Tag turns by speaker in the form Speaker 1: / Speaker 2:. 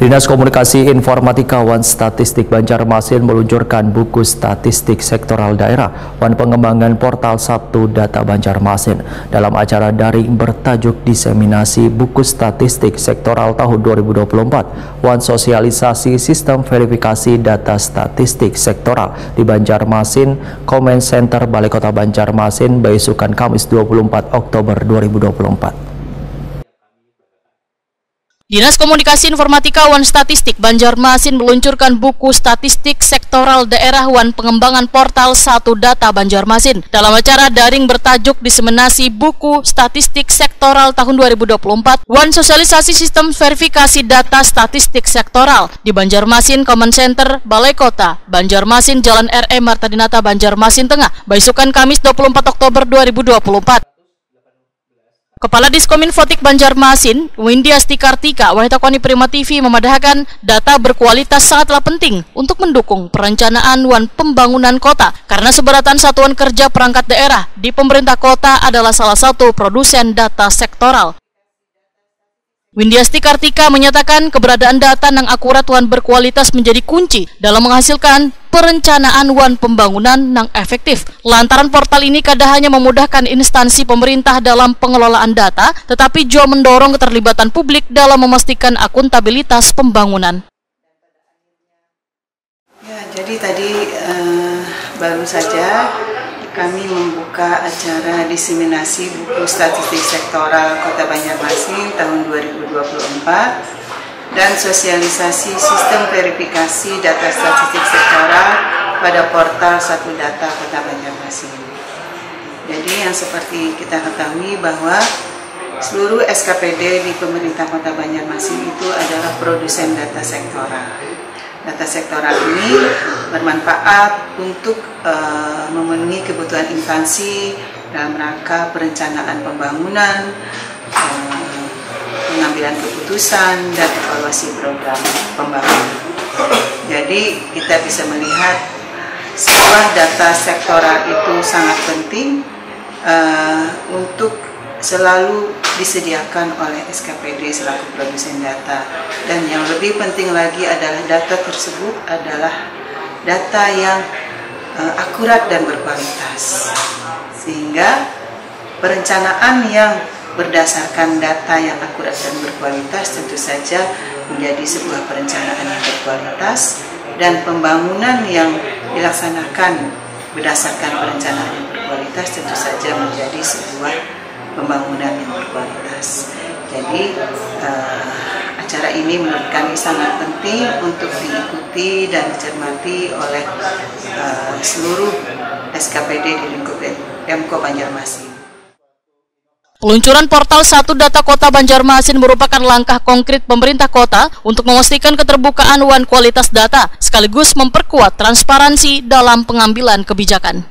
Speaker 1: Dinas Komunikasi Informatika Wan Statistik Banjarmasin meluncurkan buku statistik sektoral daerah Wan Pengembangan Portal 1 Data Banjarmasin dalam acara daring bertajuk Diseminasi Buku Statistik Sektoral tahun 2024 Wan Sosialisasi Sistem Verifikasi Data Statistik Sektoral di Banjarmasin Comment Center Balai Kota Banjarmasin besukan Kamis 24 Oktober 2024.
Speaker 2: Dinas Komunikasi Informatika Wan Statistik Banjarmasin meluncurkan buku statistik sektoral daerah Wan Pengembangan Portal 1 Data Banjarmasin dalam acara daring bertajuk Diseminasi Buku Statistik Sektoral tahun 2024 Wan Sosialisasi Sistem Verifikasi Data Statistik Sektoral di Banjarmasin Comment Center Balai Kota Banjarmasin Jalan R.E. Martadinata Banjarmasin Tengah besukan Kamis 24 Oktober 2024. Kepala Diskominfotik Banjarmasin, Windiasti Kartika, Wahitakoni Prima TV memadahkan data berkualitas sangatlah penting untuk mendukung perencanaan Wan Pembangunan Kota karena seberatan satuan kerja perangkat daerah di pemerintah kota adalah salah satu produsen data sektoral. Windiasti Kartika menyatakan keberadaan data yang akurat Wan berkualitas menjadi kunci dalam menghasilkan perencanaan Wan Pembangunan yang efektif. Lantaran portal ini kada hanya memudahkan instansi pemerintah dalam pengelolaan data, tetapi juga mendorong keterlibatan publik dalam memastikan akuntabilitas pembangunan.
Speaker 3: Ya, jadi tadi baru saja kami membuka acara diseminasi buku statistik sektoral Kota Banjarmasin tahun 2024 dan sosialisasi sistem verifikasi data statistik sektoral pada portal 1 Data Kota Banjarmasin. Jadi yang seperti kita ketahui bahwa seluruh SKPD di pemerintah Kota Banjarmasin itu adalah produsen data sektoral. Data sektoral ini bermanfaat untuk memenuhi kebutuhan instansi dalam rangka perencanaan pembangunan, pengambilan keputusan, dan evaluasi program pembangunan. Jadi kita bisa melihat sebuah data sektoral itu sangat penting untuk selalu disediakan oleh SKPD selaku produsen data, dan yang lebih penting lagi adalah data tersebut adalah data yang akurat dan berkualitas, sehingga perencanaan yang berdasarkan data yang akurat dan berkualitas tentu saja menjadi sebuah perencanaan yang berkualitas, dan pembangunan yang dilaksanakan berdasarkan perencanaan yang berkualitas tentu saja menjadi sebuah pembangunan yang berkualitas. Jadi acara ini menurut kami sangat penting untuk diikuti dan dicermati oleh seluruh SKPD di lingkup Pemko Banjarmasin.
Speaker 2: Peluncuran portal 1 Data Kota Banjarmasin merupakan langkah konkret pemerintah kota untuk memastikan keterbukaan Wan kualitas data sekaligus memperkuat transparansi dalam pengambilan kebijakan.